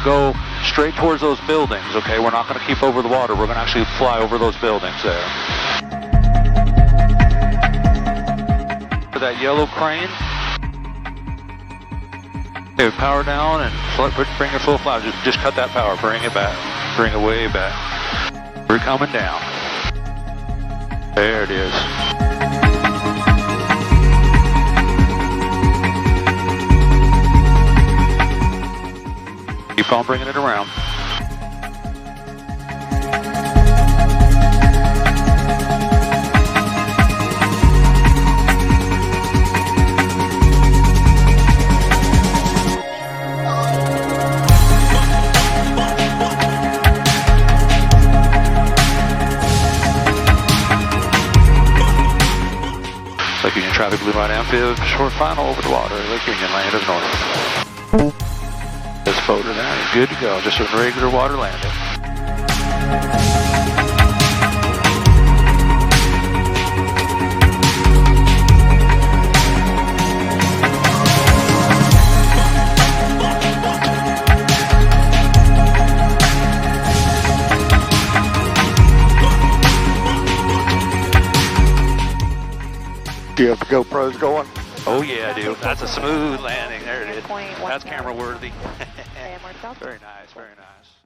to go straight towards those buildings, okay? We're not going to keep over the water. We're going to actually fly over those buildings there. For that yellow crane. Okay, power down and bring it full fly. Just cut that power. Bring it back. Bring it way back. We're coming down. There it is. Keep on bringing it around. Lake Union traffic, blue line amphib, short final over the water, Lake Union, land of north. This photo now is good to go, just a regular water landing. Do you have the GoPros going? Oh yeah, I do. That's a smooth landing. There it is. That's camera worthy. Very nice, very nice.